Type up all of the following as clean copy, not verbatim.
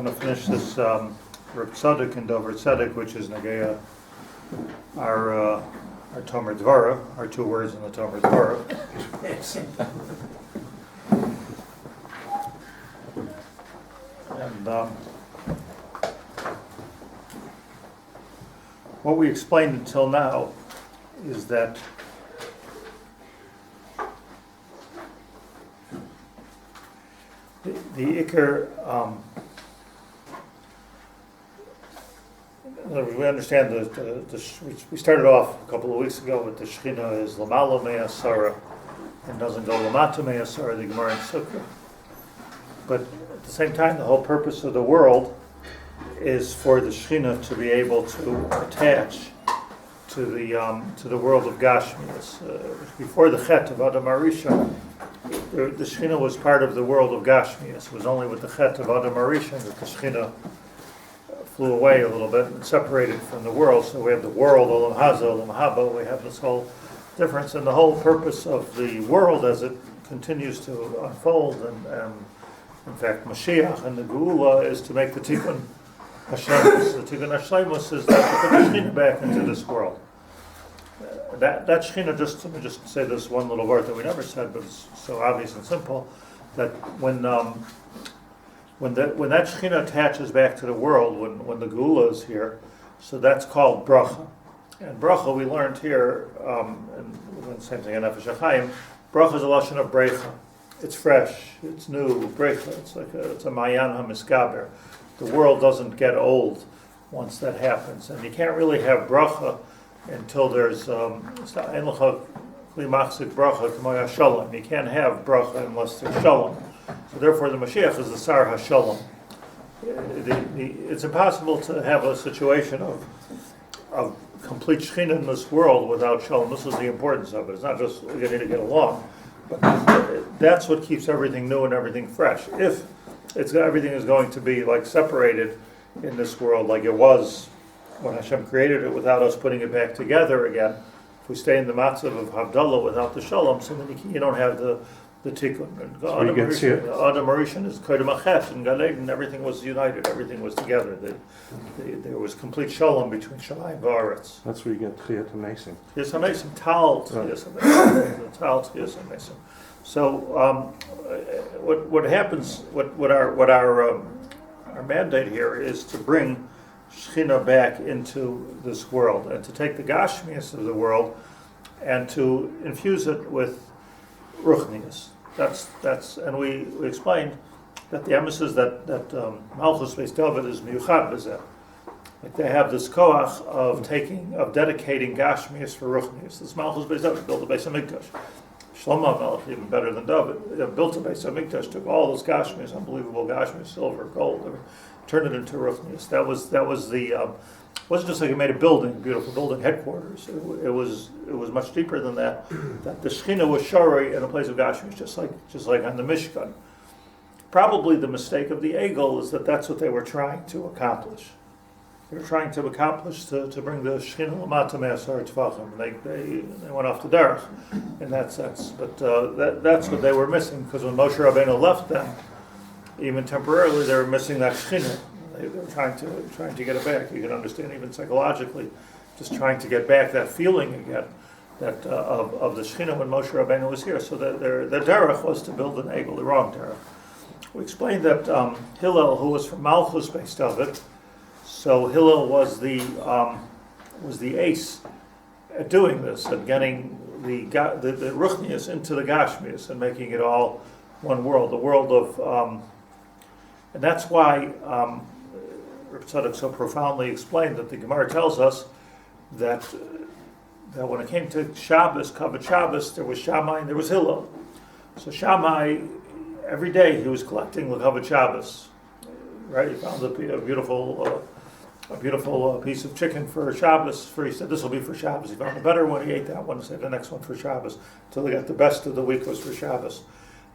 going to finish this Rav Tzadok and Devora Tzadok, which is Nagaya, our Tomer Devora, our two words in the Tomer Devora. And what we explained until now is that the Iker, we understand we started off a couple of weeks ago with the Shekhinah is Lamala Me'asara and doesn't go Lamata Me'asara, the Gemara in Sukkah. But at the same time, the whole purpose of the world is for the Shekhinah to be able to attach to the world of Gashmias. Before the Chet of Adam Arisha, the Shekhinah was part of the world of Gashmias. It was only with the Chet of Adam Arisha that the Shekhinah flew away a little bit and separated from the world. So we have the world, Olam Haza, Olam Haba, we have this whole difference. And the whole purpose of the world as it continues to unfold, and in fact Mashiach and the Geula is to make the Tikkun Hashlemus. The Tikkun Hashlemus is that to put the Shekhinah back into this world. That Shekhinah, let me just say this one little word that we never said, but it's so obvious and simple, that when that Shekhinah attaches back to the world, when the Geula is here, so that's called bracha. And bracha we learned here, and the same thing in Nefesh HaChaim, bracha is a lashon of brecha. It's fresh, it's new, brecha. It's a mayan hamiskaber. The world doesn't get old once that happens, and you can't really have bracha until there's you can't have bracha unless there's shalom. So therefore the Mashiach is the Sar HaShalom. It's impossible to have a situation of complete Shekhinah in this world without shalom. This is the importance of it. It's not just we need to get along, but that's what keeps everything new and everything fresh. If everything is going to be like separated in this world like it was when Hashem created it without us putting it back together again, if we stay in the matzav of Havdalah without the shalom, so then you don't have the tikkun. Adam Arishan is Kodem Achet and Gan Eden, everything was united, everything was together. There was complete shalom between Shamayim and Va'aretz. That's where you get Chiyat HaMesim. Chiyat HaMesim, Tal Chiyat HaMesim. Tal Chiyat HaMesim. So what happens, what our mandate here is to bring Shekhinah back into this world and to take the Gashmias of the world and to infuse it with Ruchnias. That's and we explained that the emphasis that Malchus Beis David is miyuchad b'zeh. Like they have this koach of dedicating Gashmias for Ruchnias. This Malchus Beis David built a Beis HaMikdash. Shlomo Melech, even better than David, built a Beis HaMikdash, took all those Gashmias, unbelievable Gashmias, silver, gold, turned it into Ruchnias. That was the wasn't just like he made a building, beautiful building, headquarters. It was much deeper than that. That the Shekhinah was shari in a place of Gashmias, just like on the Mishkan. Probably the mistake of the Egel is that that's what they were trying to accomplish. They were trying to accomplish to bring the Shekhinah Lamata Me'asar Tvachim. They went off the derech in that sense. But that's what they were missing, because when Moshe Rabbeinu left them, even temporarily, they were missing that Shekhinah. They were trying to get it back. You can understand even psychologically, just trying to get back that feeling again that of the Shekhinah when Moshe Rabbeinu was here. So their derech was to build an egel, the wrong derech. We explained that Hillel, who was from Malchus Beis David, so Hillel was the ace at doing this, at getting the Ruchnias into the Gashmias and making it all one world, the world of, and that's why Rabbi Tzadok so profoundly explained that the Gemara tells us that when it came to Shabbos, Kavod Shabbos, there was Shammai and there was Hillel. So Shammai, every day he was collecting the Kavod Shabbos. Right, he found a beautiful piece of chicken for Shabbos. He said, this will be for Shabbos. He found a better one, he ate that one, and said the next one for Shabbos, until he got the best of the week was for Shabbos.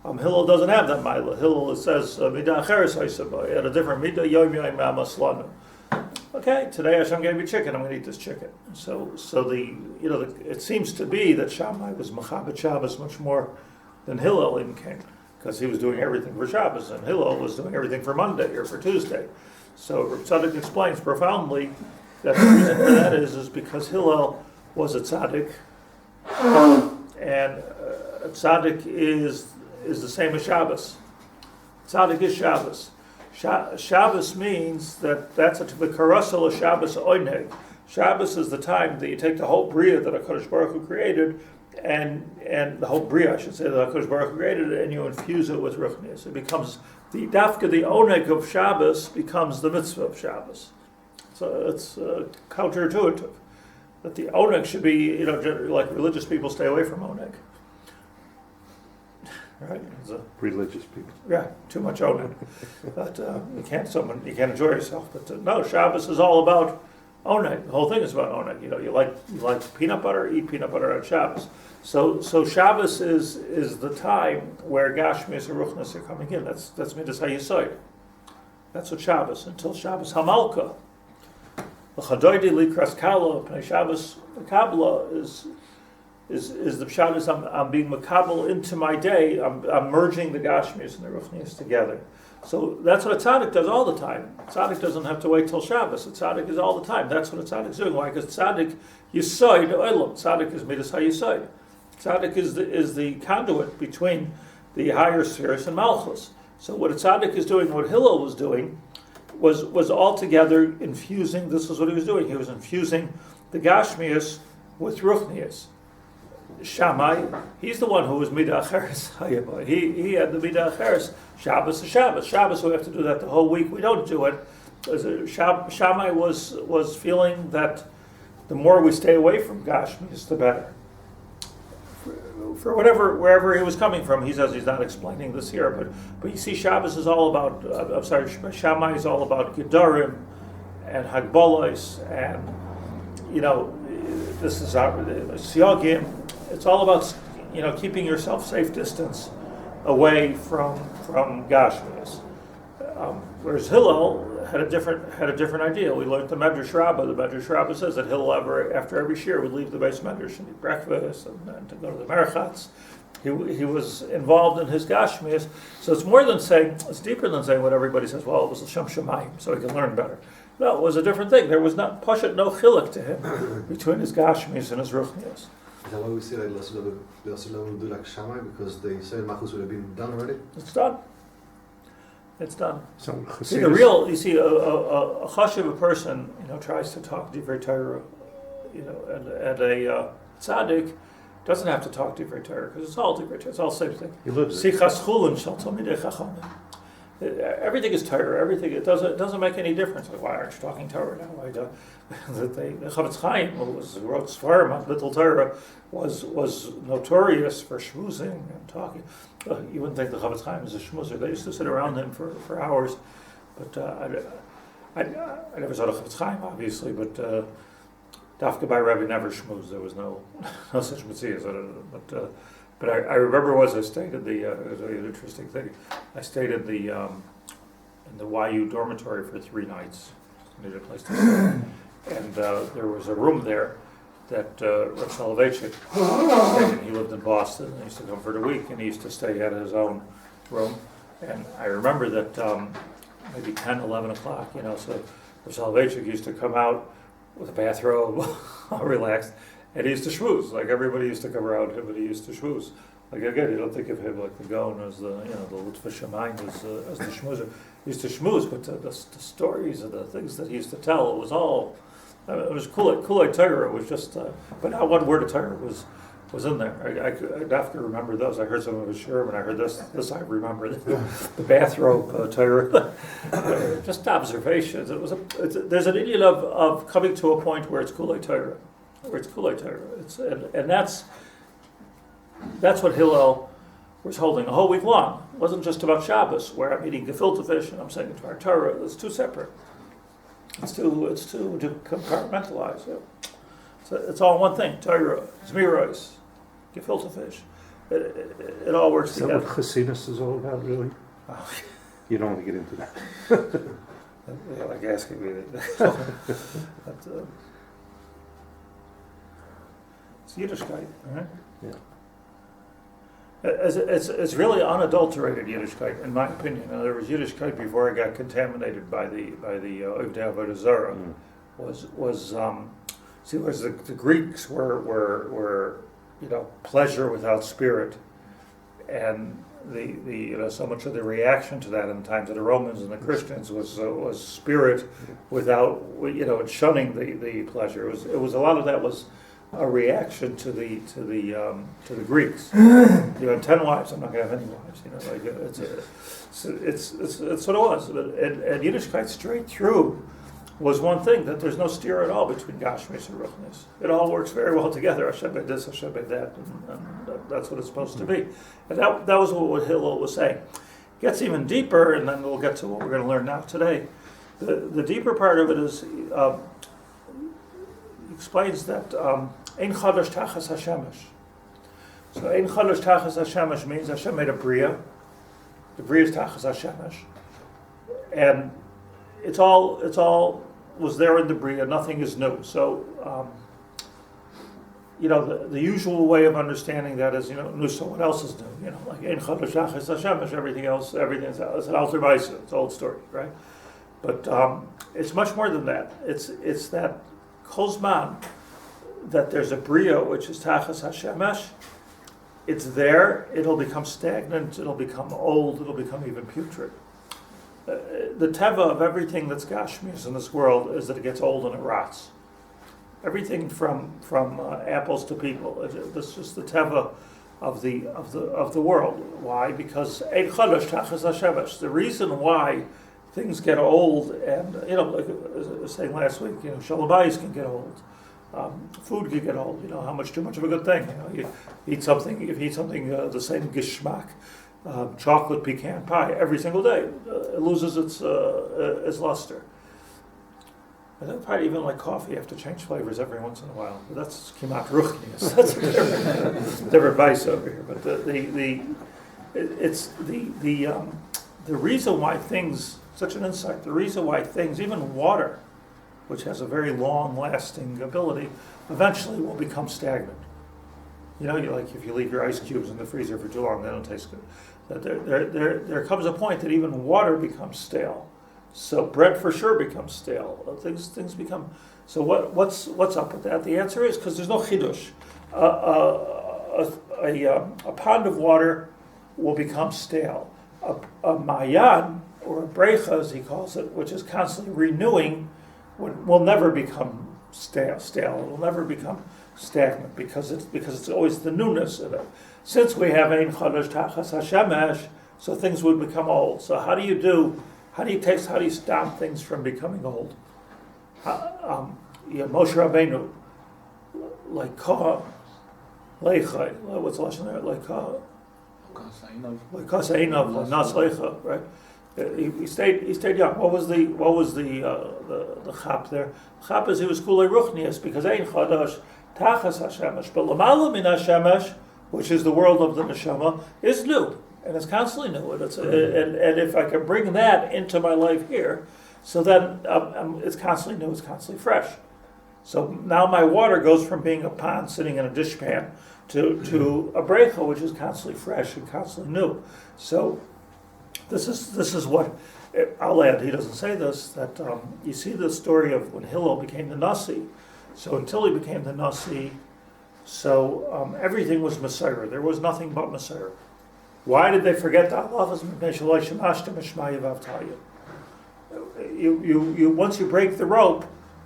Hillel doesn't have that Maila. Hillel, it says, Midah Acheres Haisaba. He had a different Midah Yom Yom Amaslanu. Okay, today Hashem gave me chicken, I'm going to eat this chicken. So it seems to be that Shammai was Mechabed Shabbos much more than Hillel even came. because he was doing everything for Shabbos, and Hillel was doing everything for Monday or for Tuesday. So Rav Tzadok explains profoundly that the reason for that is because Hillel was a tzaddik, and a tzaddik is the same as Shabbos. Tzaddik is Shabbos. Shabbos means that's the karasel of Shabbos oineg. Shabbos is the time that you take the whole bria that HaKadosh Baruch Hu created, and the whole bria, I should say, that HaKadosh Baruch Hu created, and you infuse it with ruchnius. It becomes the oneg of Shabbos becomes the mitzvah of Shabbos. So it's counterintuitive that the oneg should be, like religious people stay away from oneg. Right? Religious people. Yeah, too much oneg. But you can't enjoy yourself. But no, Shabbos is all about oneg. The whole thing is about oneg. You like peanut butter, eat peanut butter on Shabbos. So Shabbos is the time where Gashmias and Ruchnis are coming in. That's Midas HaYesod. That's what Shabbos, until Shabbos HaMalka. The Chadoidi Likras Kala, Pnei Shabbos Kabbalah is the Shabbos I'm being makabel into my day. I'm merging the Gashmias and the Ruchnias together. So that's what a tzaddik does all the time. A tzaddik doesn't have to wait till Shabbos. A tzaddik is all the time. That's what a tzaddik is doing. Why? Because tzaddik Yesod Olam. Tzaddik is Midas HaYesod. Tzaddik is the conduit between the higher spheres and Malchus. So what a tzaddik is doing, what Hillel was doing, was altogether infusing. This is what he was doing. He was infusing the Gashmias with Ruchnias. Shammai, he's the one who was Midah Acheres. He had the Midah Acheres. Shabbos is Shabbos. Shabbos, we have to do that the whole week. We don't do it. Shammai was feeling that the more we stay away from Gashmias, the better. For wherever he was coming from, he says he's not explaining this here, but you see, Shabbos is all about. Shammai is all about Gedarim and Hagbolos, and this is Siyagim. It's all about keeping yourself safe distance away from Gashmias. Whereas Hillel had a different idea. We learned the Medrash Rabbah. The Medrash Rabbah says that Hillel after every shir would leave the base Medrash and eat breakfast and to go to the Merchatz. He was involved in his Gashmias. So it's more than saying, it's deeper than saying what everybody says, well, it was L'Shem Shemayim, so he can learn better. No, it was a different thing. There was not Pashat, no chiluk to him between his Gashmias and his Ruchnias. Is that why we say that L'Asulav do like Shammai? Because the Yisrael Machus would have been done already? It's done. It's done. So a chashiv, a person, tries to talk divrei Torah, and a tzaddik doesn't have to talk divrei Torah because it's all divrei Torah. It's all the same thing. He lives it. Sichas chulin shel talmidei chachamim. Everything is Torah. Everything. It doesn't make any difference. Like, why aren't you talking Torah now? The Chavetz Chaim, who wrote Sfarim on Little Torah, was notorious for schmoozing and talking. You wouldn't think the Chavetz Chaim is a schmoozer. They used to sit around him for hours. But I never saw the Chavetz Chaim, obviously. But Dafka by Rebbe never schmoozed. There was no such mitzvahs. But I remember I stayed in it was an interesting thing. I stayed in the YU dormitory for 3 nights. Needed a place to stay. And there was a room there that Rav Soloveitchik stayed in. He lived in Boston, and he used to come for the week, and he used to stay at his own room. And I remember that maybe 10, 11 o'clock, so Rav Soloveitchik used to come out with a bathrobe, all relaxed, and he used to schmooze. Like everybody used to come around him, but he used to schmooze. Like again, you don't think of him like the Gaon as the L'Utfa Shemayim as the schmoozer. He used to schmooze, but the stories and the things that he used to tell, it was all. It was Kulei Torah. It was just, but not one word of Torah was in there. I'd have to remember those. I heard some of his shirim, and I heard this I remember the bathrobe Torah. Just observations. There's an idiot of coming to a point where it's Kulei Torah. And that's what Hillel was holding a whole week long. It wasn't just about Shabbos, where I'm eating gefilte fish and I'm saying it to our Torah. It's too separate. It's too to compartmentalize. Yeah. So it's all one thing. Torah, Zmiros, gefilte fish. It all works together. Is that what Chassidus is all about, really? Oh. You don't want to get into that. You're like asking me that. But, it's Yiddishkeit, right? Yeah. It's really unadulterated Yiddishkeit, in my opinion. There was Yiddishkeit before it got contaminated by the Ovdei Avodah Zarah. Whereas the Greeks were pleasure without spirit, and the so much of the reaction to that in the times of the Romans and the Christians was spirit without and shunning the pleasure. It was a lot of that was a reaction to the Greeks. You have 10 wives, I'm not going to have any wives. It's what it was. And Yiddishkeit straight through was one thing, that there's no steer at all between Gashmis and Ruchnis. It all works very well together. Hashem by this, Hashem by that, and that's what it's supposed to be. And that was what Hillel was saying. It gets even deeper, and then we'll get to what we're going to learn now today. The deeper part of it is, he explains that Ein Chadash Tachas Hashemesh. So Ein Chadash Tachas Hashemesh means Hashem made a Bria. The Bria is Tachas Hashemesh. And it's all was there in the Bria. Nothing is new. So, the usual way of understanding that is, new. So what else is new? Like Ein Chadash Tachas Hashemesh. Everything is an alter Vaisa. It's an old story, right? But it's much more than that. It's that Kozman, that there's a Bria which is Tachas Hashemesh. It's there. It'll become stagnant. It'll become old. It'll become even putrid. The teva of everything that's Gashmius in this world is that it gets old and it rots. Everything from apples to people. That's just the teva of the world. Why? Because Ein Chadash Tachas Hashemesh. The reason why things get old, and like I was saying last week, Shalom Bayis can get old. Food can get old. How much too much of a good thing. You eat something. If you eat something the same geschmack. Chocolate pecan pie every single day. It loses its luster. I think probably even like coffee, you have to change flavors every once in a while. But that's kimat ruchnius. That's a different vice over here. But the reason why things, such an insight. The reason why things, even water, which has a very long-lasting ability, eventually will become stagnant. Like if you leave your ice cubes in the freezer for too long, they don't taste good. That there comes a point that even water becomes stale. So bread for sure becomes stale. Things become. So what's up with that? The answer is because there's no chidush. A pond of water will become stale. A mayan, or a brecha as he calls it, which is constantly renewing, will never become stale. It will never become stagnant because it's always the newness of it. Since we have Ein Chadash Tachas Hashemesh, so things would become old. So how do you stop things from becoming old? Moshe Rabbeinu, like Leichai, what's the lesson there? Like Kasainav, Nas Leicha, right? He stayed young. What was the chap there? Chap is he was Kulei Ruchnius because Ein Chadash Tachas Hashemesh, but Lamala Min Hashemesh, which is the world of the neshama, is new, and it's constantly new. And if I can bring that into my life here, so then it's constantly new, it's constantly fresh. So now my water goes from being a pond sitting in a dishpan to a brecha, which is constantly fresh and constantly new. So this is what I'll add. He doesn't say this, that you see the story of when Hillel became the Nasi. So until he became the Nasi, everything was Messiah. There was nothing but Messiah. Why did they forget the halachas? You once you break the rope,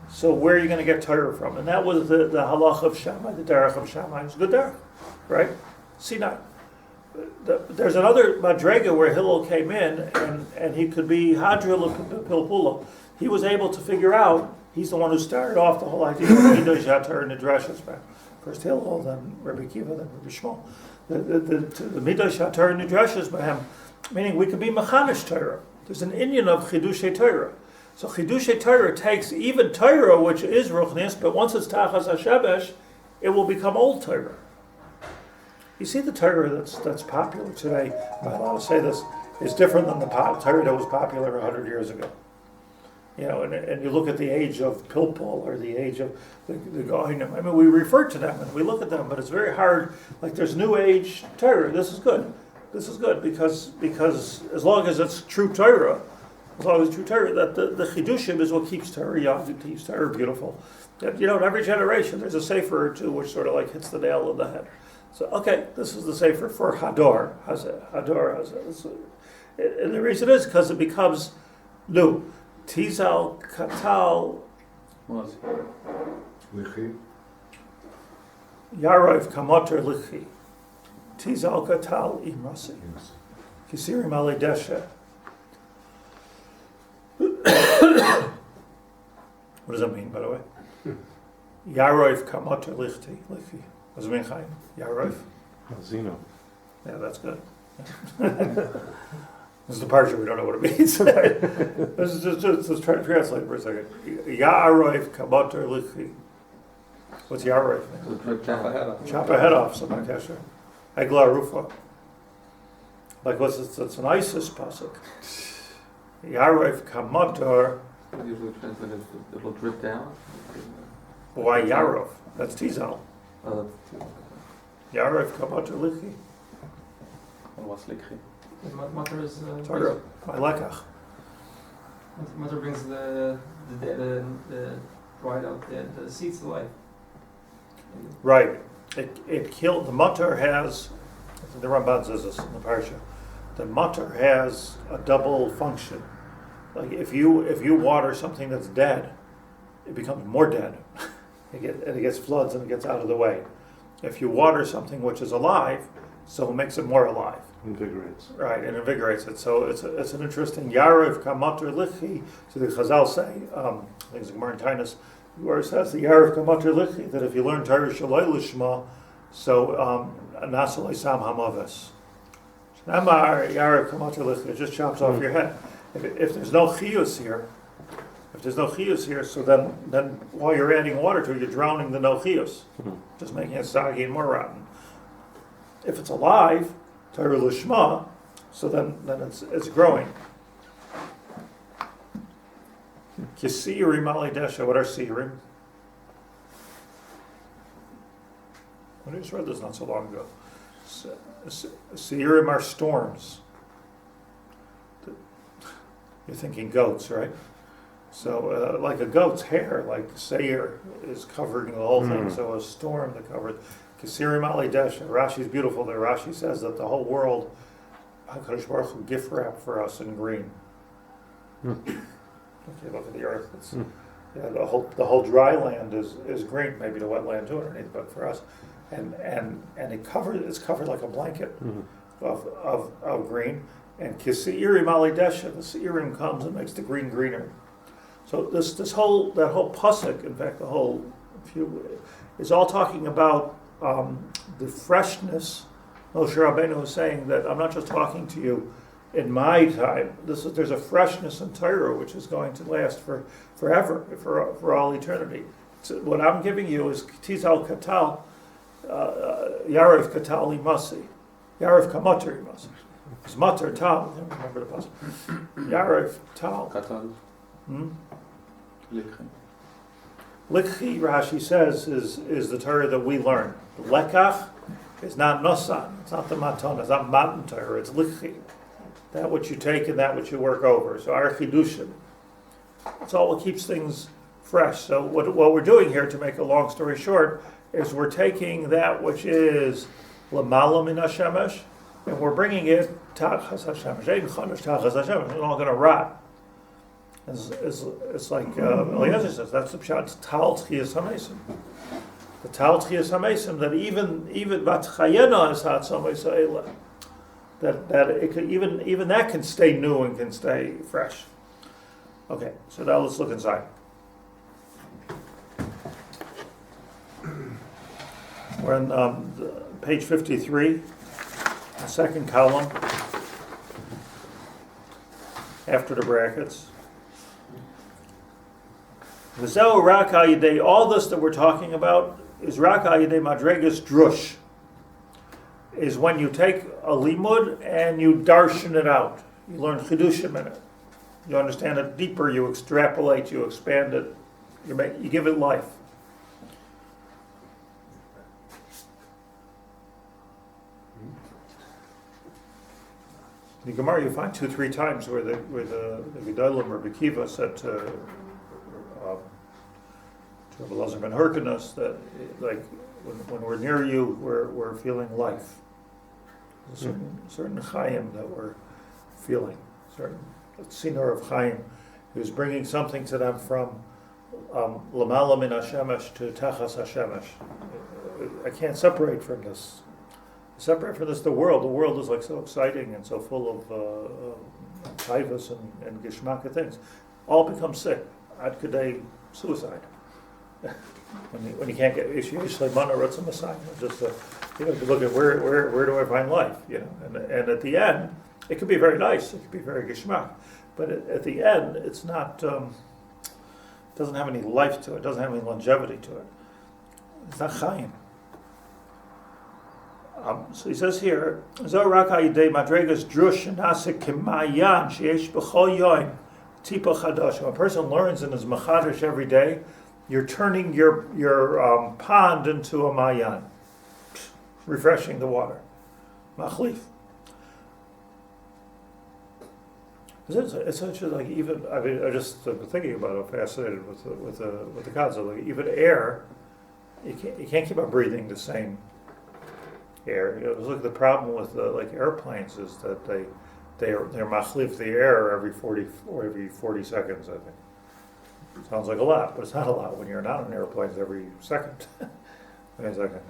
so where are you going to get Torah from? And that was the halach of Shammai, the derech of Shammai. It was good derech, right? Sinai. There's another madrega where Hillel came in, and he could be hadril pilpula. He was able to figure out. He's the one who started off the whole idea of Midosh Yatar and Nidrashas. First Hillel, then Rabbi Kiva, then Rabbi Shmuel. The Midosh Yatar and Nidrashas by him, meaning we could be machanish Torah. There's an Indian of Chidushay Torah. So Chidushay Torah takes even Torah, which is Ruchnis, but once it's Tachas HaShemesh, it will become old Torah. You see the Torah that's popular today, I'm allowed to say this, is different than the Torah that was popular 100 years ago. and you look at the age of Pilpul or the age of the Gohinim. I mean, we refer to them and we look at them, but it's very hard. Like there's New Age Torah. This is good. This is good because as long as it's true Torah, that the Chidushim is what keeps Torah young, it keeps Torah beautiful. That, in every generation there's a sefer or two which sort of like hits the nail on the head. So okay, this is the sefer for Hador. Hador. And the reason is because it becomes new. Tizal Katal Lichi. Yarov Kamoter Lichi. Tizal Katal Imrasi. Kisirim Ale Deshe. What does that mean, by the way? Yarov Kamoter Lichi. What does it mean, Chaim? Yarov? Zeno. Yeah, that's good. This is the part we don't know what it means. Let's try to translate for a second. Yarov Kamoter Lichi. What's Yarov? Chop a head off, something like that. Egla Rufa. Like it's an ISIS pasuk. Yarov Kamoter. Usually translated, it will drip down. Why Yarov? That's Tizal. Yarov Kamoter Lichi. And what's Likhi? Mother is Torah. My lekach. Mother brings the dried out the seeds to life. Right. It killed. The mutter has. The Ramban says this in the parsha. The mutter has a double function. Like if you water something that's dead, it becomes more dead. It gets floods and it gets out of the way. If you water something which is alive, so it makes it more alive. Invigorates. Right, it invigorates it. So it's an interesting Yarov Kamoter Lichi. So the Chazal say, I think it's Gemara in Tainus, where it says the Yarov Kamoter Lichi, that if you learn Torah Shaloi Lishma, so Nasalei Sam Hamavis. Namar Yarov Kamoter Lichi, it just chops off your head. If there's no chiyus here, so then while you're adding water to it, you're drowning the no chiyus, just making it soggy and more rotten. If it's alive, Torah Lishma, so then it's growing. Kisirim Ali Desha, what are Sirim? I just read this not so long ago. Sirim are storms. You're thinking goats, right? So, like a goat's hair, like Seir is covering the whole thing, so a storm that covered. Kisirim Ali Desha. Rashi's beautiful there. Rashi says that the whole world, HaKadosh Baruch Hu gift wrapped for us in green. Okay, look at the earth. The whole dry land is green, maybe the wet land too underneath, but for us, and it's covered like a blanket of green. And Kisirim Ali Desha, the Seirim comes and makes the green greener. So that whole pasuk, in fact, the whole is all talking about the freshness. Moshe Rabbeinu is saying that I'm not just talking to you in my time. There's a freshness in Torah which is going to last forever, for all eternity. So what I'm giving you is Tizal Katal, Yarov Katal Imasi, Yarov Kamoter Imasi. It's Mater Tal. I don't remember the pasuk. Yarov Tal. Katal. Likhi. Likhi, Rashi says, is the Torah that we learn. Lekach is not Nosan. It's not the Matan. It's not Matan Torah. It's Likhi. That which you take and that which you work over. So our Chidushim. It's all what keeps things fresh. So what we're doing here, to make a long story short, is we're taking that which is Lamala Min HaShemesh, and we're bringing it Tachas HaShemesh. Ein Chodesh Tachas HaShemesh. It's all going to rot. It's like Eliezer says, that's the pshat. It's Tal Tchias HaMesim. The Tal Tchias HaMesim, that even Vatchayena is Hatzamei Sa'ela. That it could, even that can stay new and can stay fresh. Okay, so now let's look inside. We're on page 53, the second column, after the brackets. All this that we're talking about is Rak Ayidei Madregas Drush. Is when you take a limud and you darshan it out. You learn chidushim in it. You understand it deeper, you extrapolate, you expand it, you give it life. In the Gemara, you find 2-3 times where the Gedolim or Bekiva said to Rabbi Elazar ben Hyrcanus that, like, when we're near you, we're feeling life. There's a certain Chaim that we're feeling, certain Sinor of Chaim. He was bringing something to them from Lamala min Hashemesh to Tachas Hashemesh. I can't separate from this. Separate from this, the world. The world is like so exciting and so full of taivas and gishmaka things. All become sick. Ad kadei suicide. when you can't get Yishlei Mana Ratzah Messiah, just to look at where do I find life, and at the end it could be very nice, it could be very gishmak, but at the end it's not doesn't have any life to it, doesn't have any longevity to it. It's not chayim. So he says here, Zo rak ha'idei madregas drush nase kemayan sheyesh b'chol yoim tipa chadash. When a person learns and is machadash every day, you're turning your pond into a mayan, refreshing the water. Machlif. It's actually like even, I mean, I just thinking about it, I'm fascinated with the concept. Like even air, you can't keep on breathing the same air. Look, the problem with like airplanes is that they're machlif the air every 40 seconds, I think. Sounds like a lot, but it's not a lot when you're not on airplanes every second. Wait a second.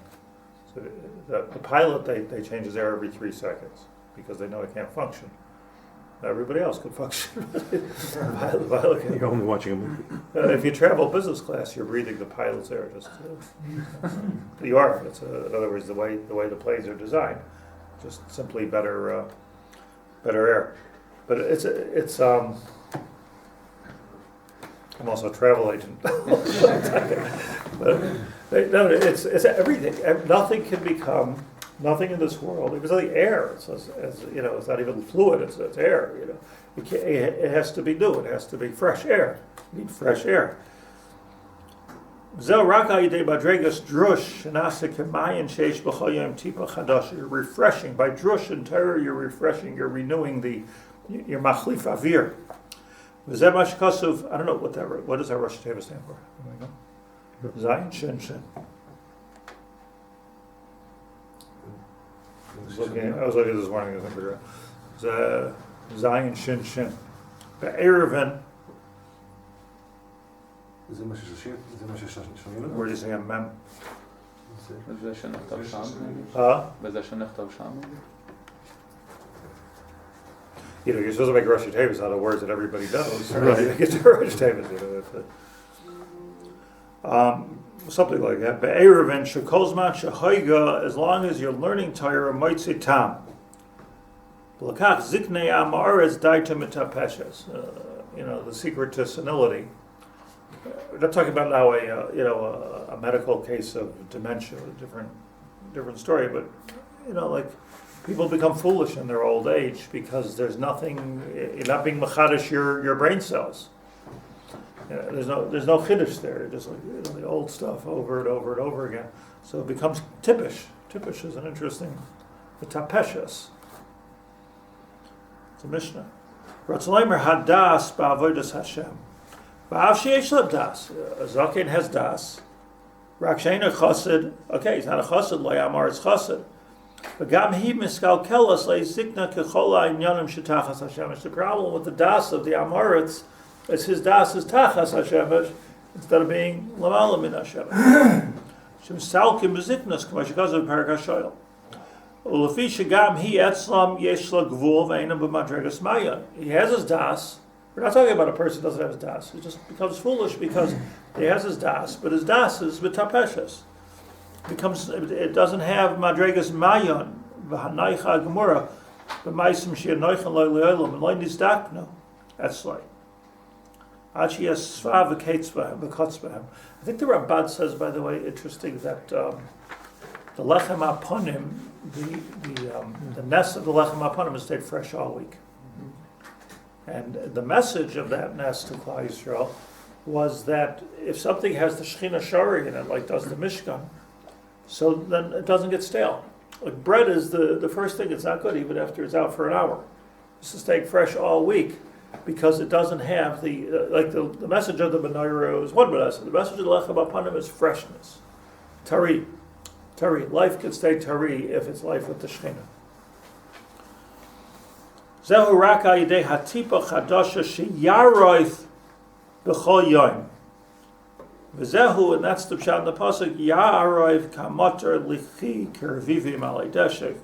So the pilot, they change his air every 3 seconds because they know it can't function. Everybody else could function. The pilot can. You're only watching a movie. If you travel business class, you're breathing the pilot's air. You are. It's in other words, the way the planes are designed, just simply better air. But it's I'm also a travel agent. But it's everything. Nothing can become. Nothing in this world. It's like air. It's not even fluid. It's air. It has to be new. It has to be fresh air. You need fresh air. You're refreshing by drush and Torah. You're refreshing. You're renewing your machlif avir. I don't know what does that Rosh Hashanah stand for? Zayin Shin Shin. I was looking this morning. I couldn't figure out. Zayin Shin Shin. Be'erevin. Where do you say mem? וזה שנכתב שם? וזה שנכתב שם? You're supposed to make Rosh Hashanah out of words that everybody knows. Right. Get to Rosh Hashanah. Something like that. Be'erevin shekolzman shehoiga, as long as you're learning Torah, moitzi tam. L'kach ziknei am haaretz daita mitapeshes. The secret to senility. We're not talking about now a medical case of dementia, a different story, but like people become foolish in their old age because there's nothing. You're not being machadish your brain cells. There's no chiddush there. Just like the old stuff over and over and over again. So it becomes tippish. Tippish is an interesting. The tapeshes. It's a Mishnah. Ratzleimer had das ba'avodas Hashem. Ba'av sheyesh lev das. A zaken has das. Rak she'eino chassid. Okay, he's not a chassid. Lo yamar it's chassid. But gam hi miskal kelas le'zikna kechol ha'inyanim shetachas Hashemesh. The problem with the das of the Amoritz is his das is tachas Hashemesh instead of being lamala min Hashemesh. Shem salkim beziknas k'ma shekazav Perek HaShoyel. Ulefi shegam hi etzlam yesh la gvul ve'enam b'madregas maya. He has his das. We're not talking about a person who doesn't have his das. He just becomes foolish because he has his das, but his das is b'tapeshes. It doesn't have madregas mayon v'hanaycha gemura b'maisim she'anoichan loy le'olam and loy nizdakno. That's like. I think the Rabbad says, by the way, interesting that the lechem aponim, the nest of the lechem aponim is stayed fresh all week, And the message of that nest to Klal Yisrael was that if something has the Shechina Shari in it, like does the Mishkan, so then it doesn't get stale. Like bread is the first thing, it's not good even after it's out for an hour. It's to stay fresh all week because it doesn't have the message of the Menorah is one message. The message of the Lechem Apanim is freshness. Tari. Life can stay tari if it's life with the Shechina. Zehu rak al yidei hatipa chadasha sheyaroith b'chol yoyim. V'zehu, and that's the pshat in the pasuk, yaroith kamoter lichi kervivim alei deshek.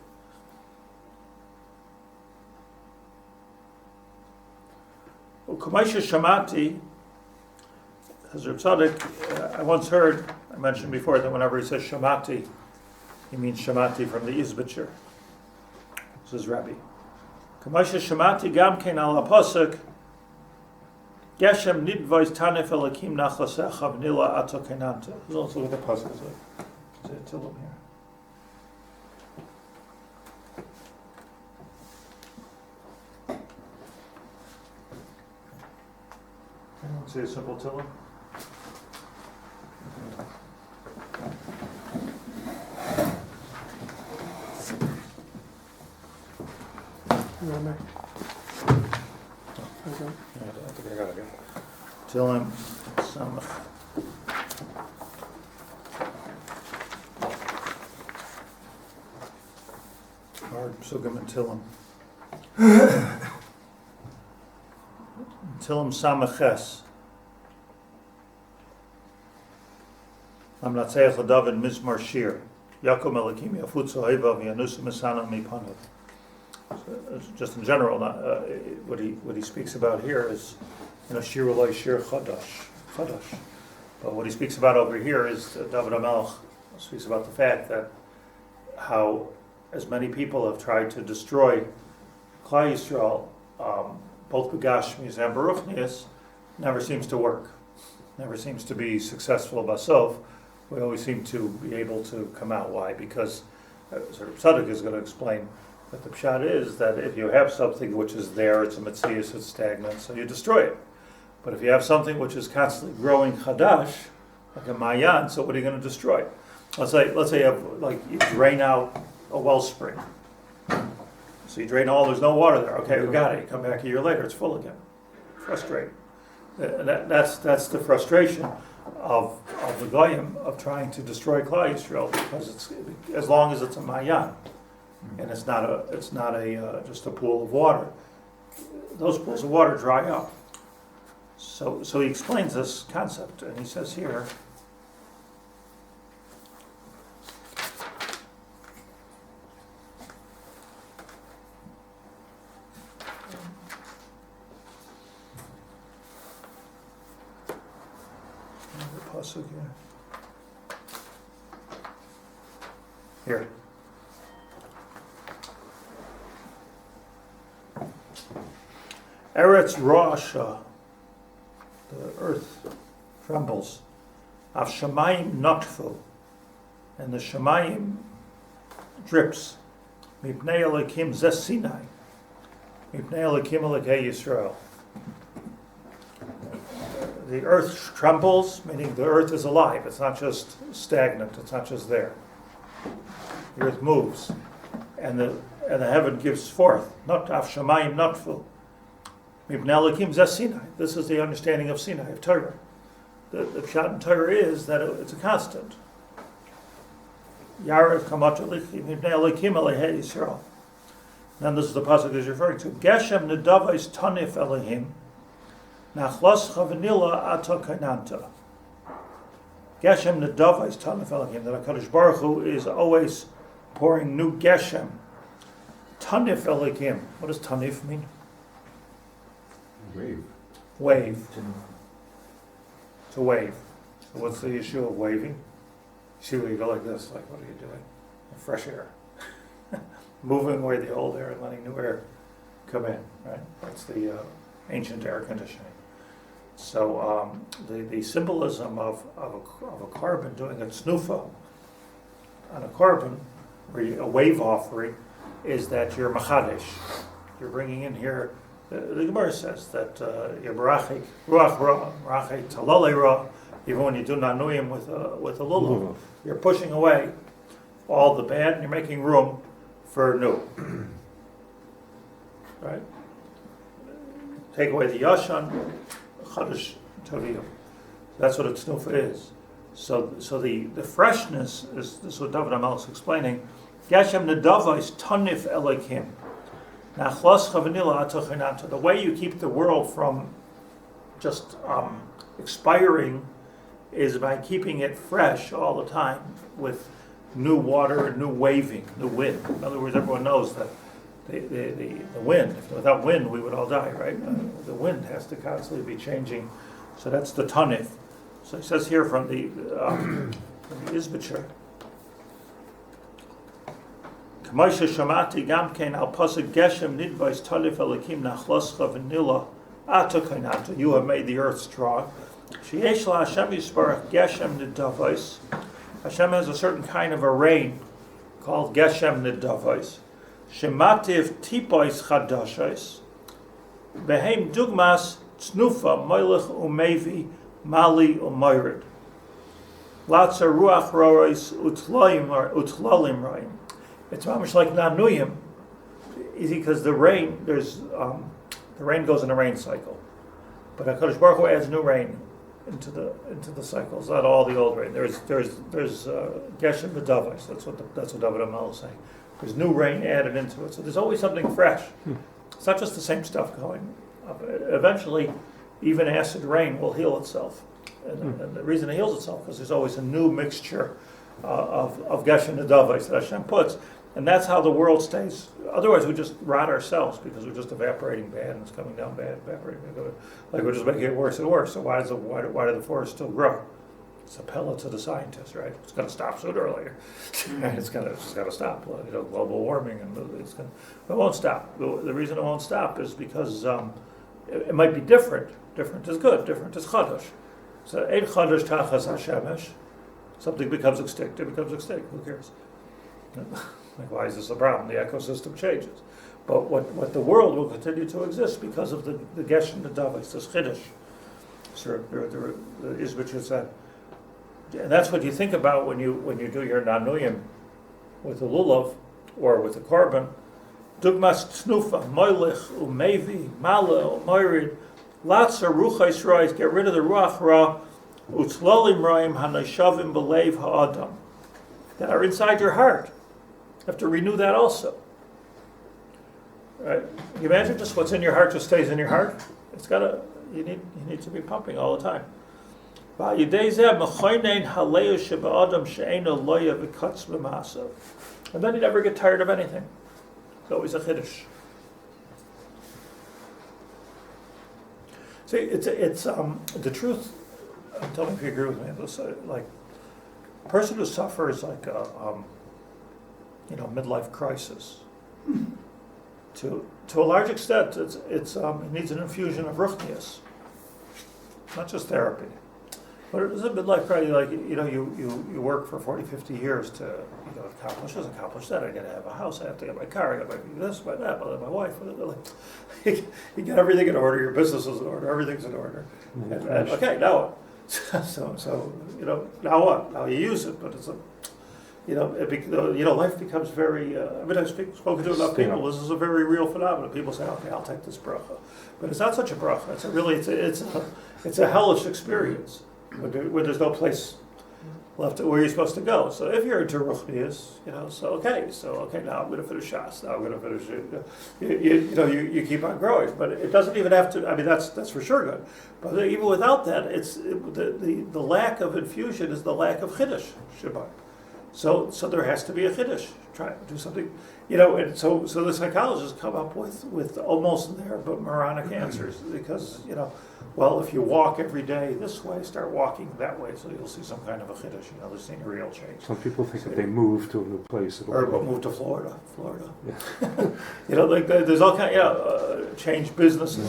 U'kumaysha shamati, as Rav Tzadok, I once heard, I mentioned before that whenever he says shamati, he means shamati from the Izbitcher. This is Rabbi. Kamasha Shamati Gam Ken al Pasuk Geshem Nidvois Tanef Elakim Nachasecha V'nila Ato Kenanta. Let's also look at the Pasuk. Tell them here. Anyone see a simple Tillim? Tillim Samach. Hard Sugam and Tillim. Tillim Samaches. Amnatzeach David Mizmar Shir. Yakum Elakim Yafutzu Heva V'Yanusu Misana Mipanav. Just in general, what he speaks about here is, Shir Ulay Shir Chadash. But what he speaks about over here is David HaMelech speaks about the fact that how as many people have tried to destroy Klal Yisrael, both Begashmis and Baruchnius, never seems to work. Never seems to be successful basov. We always seem to be able to come out. Why? Because Tzadok is going to explain that the pshat is that if you have something which is there, it's a metzius, it's stagnant, so you destroy it. But if you have something which is constantly growing chadash, like a mayan, so what are you going to destroy? Let's say you have, you drain out a wellspring. So you drain all, there's no water there. Okay, we got it. You come back a year later, it's full again. Frustrating. And that's the frustration of the goyim of trying to destroy Klal Yisrael, because it's, as long as it's a mayan and it's not just a pool of water, those pools of water dry up. So he explains this concept, and he says here, here. Eretz Rasha, the earth trembles. Av Shamayim Notfu, and the Shamayim drips. Mipnei Elokim Zes Sinai. Mipnei Elokim Elokei Yisrael. The earth trembles, meaning the earth is alive. It's not just stagnant. It's not just there. The earth moves, and the heaven gives forth. Not af shamayim notfu. Mipnei Elokim zes Sinai. This is the understanding of Sinai, of Torah. The pshat in Torah is that it's a constant. Yared kamat alichi mipnei Elokim elehei Yisrael. Then this is the pasuk he's referring to. Geshem nedavos tanif Elohim. Nachlos chavanila ato kananta. Geshem nedavos tanif Elohim. That HaKadosh Baruch Hu is always pouring new Geshem. Tanif Elohim. What does tanif mean? Wave. It's a wave. So what's the issue of waving? See where you go like this, like what are you doing? Fresh air. Moving away the old air and letting new air come in, right? That's the ancient air conditioning. So the symbolism of a carbon doing a snufa on a carbon, or a wave offering, is that you're machadesh. You're bringing in here The Gemara says that you're barachik ruach ra, barachik talale ra. Even when you do nanuyim with a lulav, you're pushing away all the bad and you're making room for new. Right? Take away the yashan, chadash taviyah. That's what a tznufa is. So the freshness is this is what David HaMelech is explaining. Geshem nedavos tanif elikim. Nachlos chavanila atochinanta. The way you keep the world from just expiring is by keeping it fresh all the time with new water, new waving, new wind. In other words, everyone knows that the wind, without wind we would all die, right? The wind has to constantly be changing. So that's the tanif. So he says here from the Izbicher, K'maisha shamati gamkein al pasuk geshem nidvais tanif elikim nachloscha v'nila atokainata. You have made the earth strong. Sheyesh la Hashem yisparach geshem nidavais. Hashem has a certain kind of a rain called geshem nidavais. Shemativ tipais chadashais. Behem dugmas tznufa moilech umevi mali umayrid. Latsa ruach rois utlalim roim. It's almost like nanuyim, because the rain the rain goes in a rain cycle, but HaKadosh Baruch Hu adds new rain into the cycle. It's not all the old rain. There's geshem v'davos. That's what David HaMelech is saying. There's new rain added into it, so there's always something fresh. It's not just the same stuff going up. Eventually, even acid rain will heal itself, and the reason it heals itself is there's always a new mixture of geshem v'davos that Hashem puts, and that's how the world stays. Otherwise, we just rot ourselves because we're just evaporating bad and it's coming down bad, evaporating. Like we're just making it worse and worse. So why do the forests still grow? It's a pellet to the scientists, right? It's going to stop sooner or later. It's got to stop. Global warming, and it won't stop. The reason it won't stop is because it might be different. Different is good. Different is chadash. So ein chadash tachas hashemesh. Something becomes extinct. It becomes extinct. Who cares? Like, why is this a problem? The ecosystem changes. But what the world will continue to exist because of the geshem nedavos, this chiddush. So the Izbicher said, and that's what you think about when you do your nanuyim with the lulav or with the korban. Dugmas tznufa, moilich, umevi, mala, umayrid, latsa ruchais rois, get rid of the ruach ra, utzlalim roim hanashavim belev ha'adam, that are inside your heart. You have to renew that also. Right? Can you imagine just what's in your heart just stays in your heart? You need to be pumping all the time. And then you never get tired of anything. It's always a chiddush. See, it's the truth. Tell me if you agree with me. Like a person who suffers like a midlife crisis, to a large extent, it needs an infusion of ruchnius, not just therapy. But it's a midlife crisis. Like you work for 40, 50 years to accomplish that. I got to have a house. I have to get my car. I got to do this, my that, my wife. You get everything in order. Your business is in order. Everything's in order. And okay, now what? So now what? Now you use it, but it's life becomes very. I've spoken to enough people. This is a very real phenomenon. People say, "Okay, I'll take this bracha," but it's not such a bracha. It's a hellish experience where there's no place left where you're supposed to go. So if you're into ruchnius, okay, now I'm going to finish Shas. Now I'm going to finish it. You keep on growing, but it doesn't even have to. I mean, that's for sure good. But even without that, the lack of infusion is the lack of chiddush Shabbat. So there has to be a chiddush. Try to do something, And so the psychologists come up with almost there but moronic answers because well, if you walk every day this way, start walking that way, so you'll see some kind of a chiddush. There's seen a real change. Some people think that they move to a new place. Or move to Florida. Yeah. There's all kind of change businesses.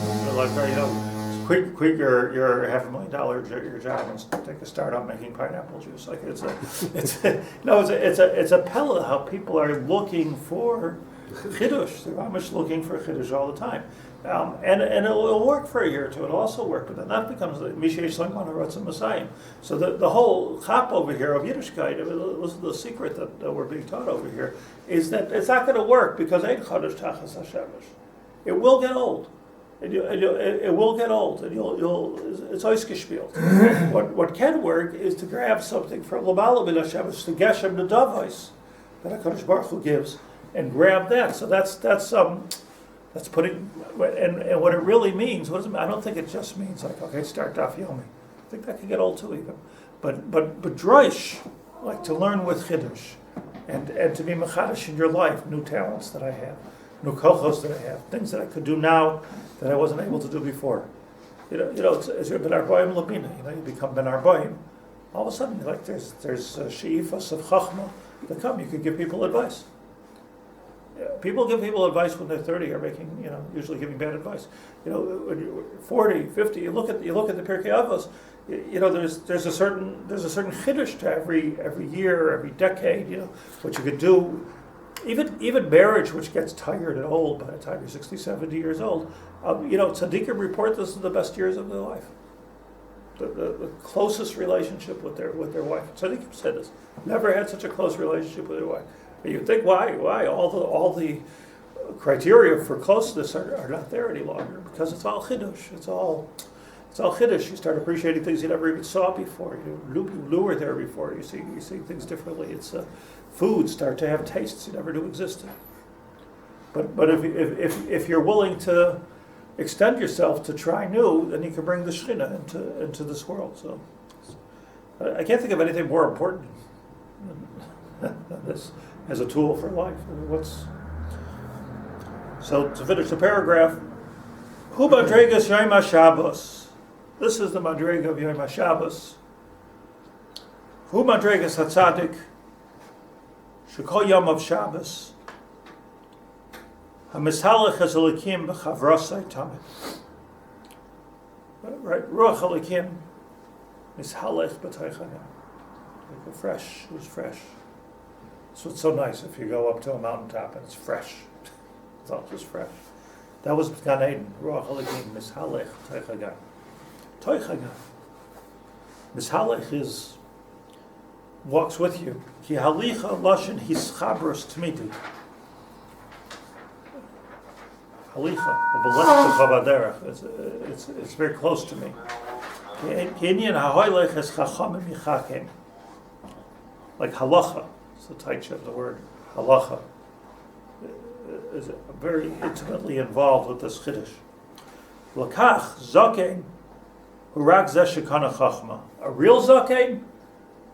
Quit your $500,000 your job and take a start on making pineapple juice. Like it's a pella how people are looking for Chiddush. They're mamish looking for Chiddush all the time. And it'll work for a year or two. It'll also work, but then that becomes the Mishesh Langman Haratzim Messiah. So the whole chap over here of Yiddishkeit, listen to the secret that we're being taught over here, is that it's not going to work because Ein Chodesh Tachas HaShemesh. It will get old. It will get old, and it's oisgespielt. What can work is to grab something from Lamala Min HaShemesh, the Geshem, the Davos, that HaKadosh Baruch Hu gives, and grab that. So that's putting, and what it really means. What does it mean? I don't think it just means like, okay, start Daf Yomi. I think that can get old too even. But droish, like to learn with Chiddush, and to be mechadish in your life, new talents that I have, new kochos that I have, things that I could do now that I wasn't able to do before. It's you're ben arboim labina. You become ben arboim. All of a sudden, like there's she'ifas of chachma that come. You could give people advice. People give people advice when they're 30 are making, usually giving bad advice. When you're 40, 50, you look at the Perek Avos, there's a certain chiddush to every year, every decade, what you could do. Even marriage, which gets tired and old by the time you're 60, 70 years old, tzaddikim report this is the best years of their life. The closest relationship with their wife. Tzaddikim said this. Never had such a close relationship with their wife. You think why? All the criteria for closeness are not there any longer because it's all chiddush. It's all chiddush. You start appreciating things you never even saw before. You were there before. You see things differently. It's foods start to have tastes you never knew existed. But if you're willing to extend yourself to try new, then you can bring the Shekhinah into this world. So I can't think of anything more important than this as a tool for life. So to finish the paragraph, Hu Madregas Yom HaShabbos. This is the Madrega of Yom HaShabbos. Hu Madregas HaTzadik Shekol Yom of Shabbos HaMishalech HaZelikim B'Chavrosai Tamid. Right, Ruach Elikim Mishalech B'Teichanim. Fresh, it was fresh. So it's so nice if you go up to a mountaintop and it's fresh. It's all just fresh. That was Gan Eden. Ruach Elikim Mishalech Teichagan. Teichagan. Mishalech is walks with you. Ki halicha lashon hischabros tmiti. Halicha, ubelech b'chavaderech. It's very close to me. Ki inyan hahoylech es chachamim yichakim. Like halacha. It's the taitcha of the word halacha. Is very intimately involved with this chiddush. Lakach zaken hurak zeh shekana chachma. A real zaken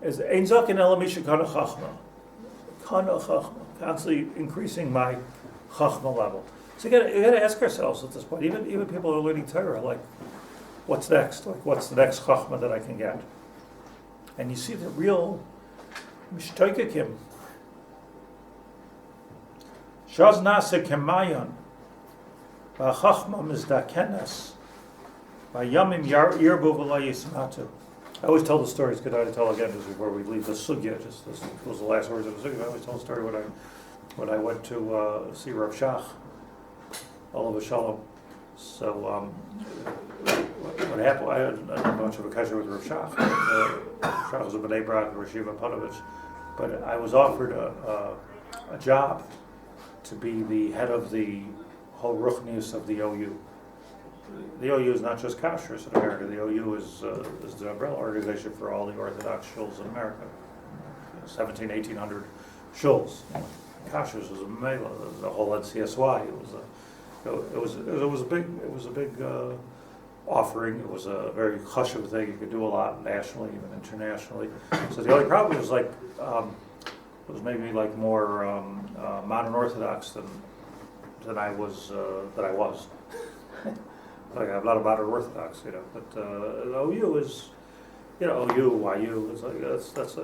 is ein zaken ela mi shekana chachma. Kana chachma, constantly increasing my chachma level. So you got to ask ourselves at this point. Even people who are learning Torah, like, what's next? Like, what's the next chachma that I can get? And you see the real mishtoikakim. Shaz nase kemayon, v'achachma mizdakenes, v'yamim yirbu v'la yismatu. I always tell the story. It's good to tell again just before we leave the sugya. Just this was the last words of the sugya. I always tell the story when I went to see Rav Shach, Olav Shalom. So what happened? I had a bunch of occasion with Rav Shach. Rav Shach was a B'nai Brak, Rav Shiva Panovich, but I was offered a job to be the head of the whole ruchnius of the OU. The OU is not just kashrus in America. The OU is the umbrella organization for all the Orthodox shuls in America. 1800 shuls. Kashrus was a mela. The whole NCSY. It was a big offering. It was a very chashuv thing. You could do a lot nationally, even internationally. So the only problem was it was maybe like more modern Orthodox than I was. Like I'm not a modern Orthodox, but the OU is, OU, YU. It's like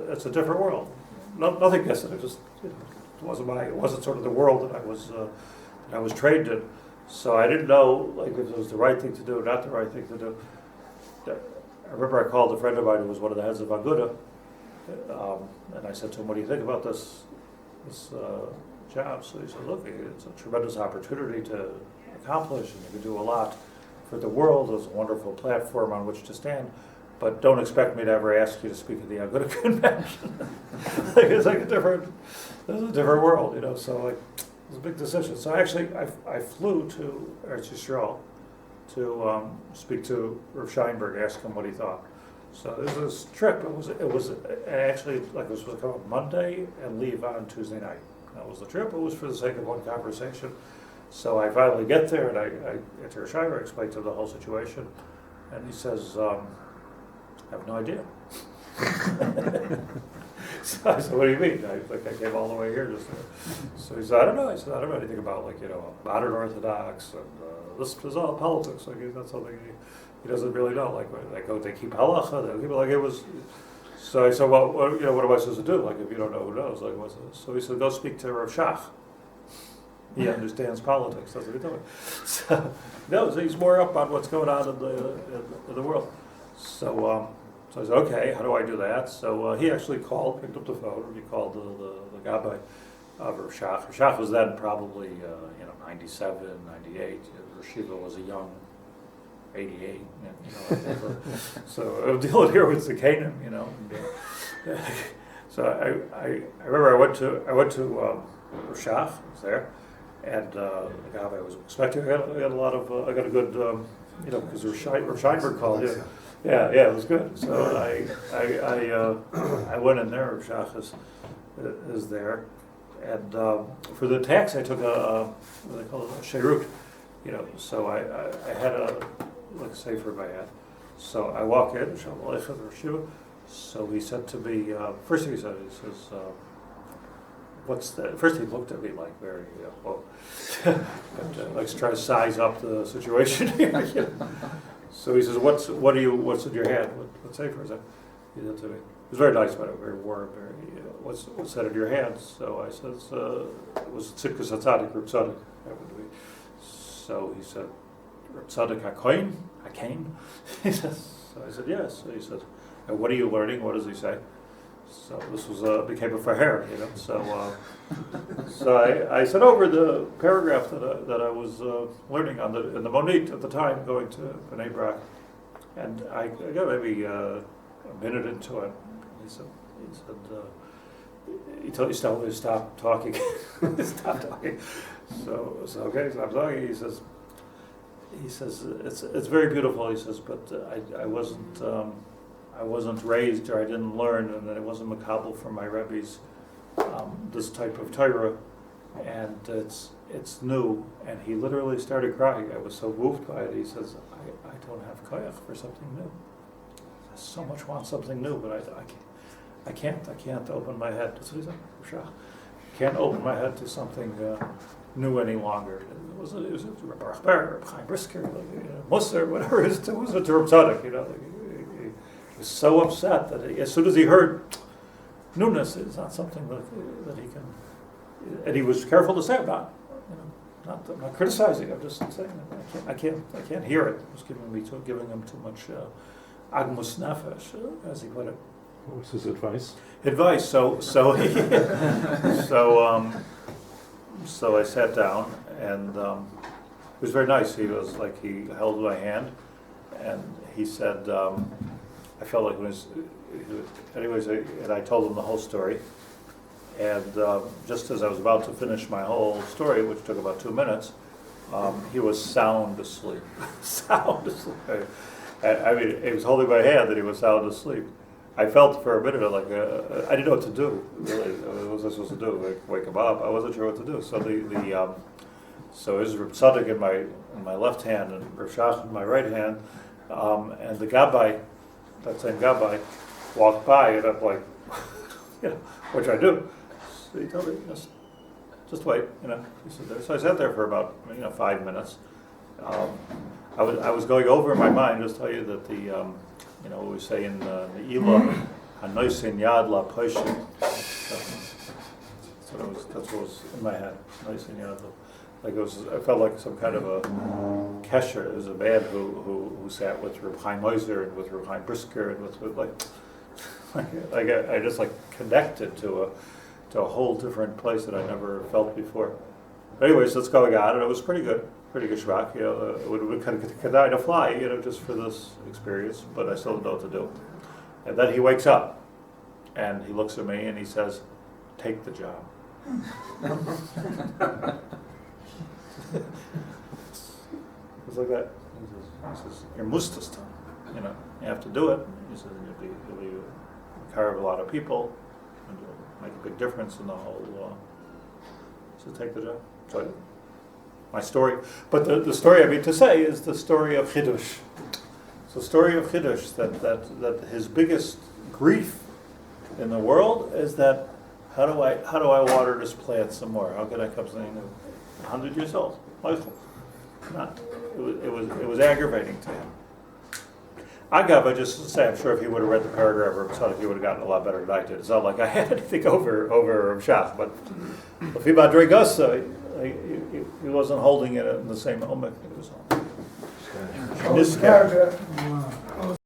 that's a different world. Nothing against it. It just it wasn't sort of the world that I was trained in. So I didn't know if it was the right thing to do or not the right thing to do. I remember I called a friend of mine who was one of the heads of Aguda, and I said to him, "What do you think about this job. So he said, look, it's a tremendous opportunity to accomplish, and you can do a lot for the world. It's a wonderful platform on which to stand, but don't expect me to ever ask you to speak at the Aguda convention. It's like it's a different world, you know. So like, it was a big decision. So actually, I flew to Eretz Yisrael to speak to Rav Scheinberg, ask him what he thought. So this was this trip. It was actually like it was supposed to come up Monday and leave on Tuesday night. That was the trip. It was for the sake of one conversation. So I finally get there, and I to Rav Scheinberg, explain to him the whole situation, and he says, "I have no idea." So I said, "What do you mean?" I came all the way here just. So he said, "I don't know." I said, "I don't know anything about modern Orthodox and this is all politics. Like it's not something he doesn't really know. They keep halacha. They keep like it was." So I said, "Well, what am I supposed to do? Like if you don't know who knows, like what's this?" So he said, "Go speak to Rav Shach. He understands politics." That's what he told me. So no, so he's more up on what's going on in the world. So I said, okay, how do I do that? So he actually picked up the phone, he called the Gabbai of Rav Shach. Rav Shach was then probably 97, 98. Rav Shiva was a young 88. So I'm dealing here with the Canaan, So I remember I went to Rav Shach, was there, and the Gabbai was expecting. I got a lot of, I got a good, because Rav Scheinberg called. Yeah, it was good. So I went in there. Rav Shach is there, and for the tax I took what do they call it, a sherut, So I had a sefer in my hand. So I walk in, Shalom Aleichem, Rosh Shiva. So he said to me, first thing he says, "What's that?" First he looked at me like very, whoa, and likes to try to size up the situation here. So he says, "What's in your hand? What sefer is that?" He said to me. It was very nice, but very warm. Very. What's that in your hand? So I said, "It was Tzidkus HaTzadik, Rabbi Tzadok." So he said, "Rabbi Tzadok HaKohen, HaKohen." He says. So I said, "Yes." So he says, "And what are you learning? What does he say?" So this became a faher, So I sent over the paragraph that I was learning in the Monit at the time, going to Bnei Brak, and I got maybe a minute into it. He told me to stop talking. Stop talking. So okay, so I'm talking. He says it's very beautiful. He says, but I wasn't raised, or I didn't learn, and I wasn't makabel from my rebbes this type of Torah, and it's new." And he literally started crying. I was so moved by it. He says, I don't have koyach for something new. I so much want something new, but I can't open my head. That's what he said. I can't open my head to something new any longer. It was Rabbi Haber, Chaim Brisker, Musar, whatever it was a Rav Tzadok, He was so upset that as soon as he heard newness, it's not something that he can. And he was careful to say, I'm not criticizing. I'm just saying I can't hear it. It was giving him too much agmus nefesh, as he put it. What was his advice? So I sat down, and it was very nice. He held my hand, and he said, I felt like and I told him the whole story. And just as I was about to finish my whole story, which took about 2 minutes, he was sound asleep. Sound asleep. I mean, he was holding my hand, and he was sound asleep. I felt for a minute like I didn't know what to do. Really, what was I supposed to do? Like wake him up? I wasn't sure what to do. So so it was Rav Tzadok in my left hand and Rav Shach in my right hand, and the Gabbai, that same Gabbai, walked by, and I'm like, what should I do? So he told me, just wait, He said there. So I sat there for about 5 minutes. I was going over in my mind, just tell you that what we say in the Elah, Hanoisin Yad La Poshin. That's what was in my head. Hanoisin Yad La. I felt like some kind of a kesher. There was a man who sat with Reb Chaim Oizer and with Reb Chaim Brisker and with I just connected to to a whole different place that I never felt before. But anyways, that's going on, and it was pretty good shvach. You know, it would have been kind of to fly, you know, just for this experience, but I still don't know what to do. And then he wakes up, and he looks at me, and he says, "Take the job." It's like that. He says, "You're mustastan, you know, you have to do it." He says, "You'll be carve a lot of people, and you'll make a big difference in the whole." So take the job. So my story, but the story I mean to say is the story of Chiddush. It's the story of Chiddush that his biggest grief in the world is that how do I water this plant some more? How can I come saying 100 years old? It was aggravating to him. Agav, I just say, I'm sure if he would have read the paragraph of Rav Tzadok, he would have gotten a lot better than I did. It's not like I had anything over Rav Shach, but if he drink us, he wasn't holding it in the same moment. It was on. Paragraph.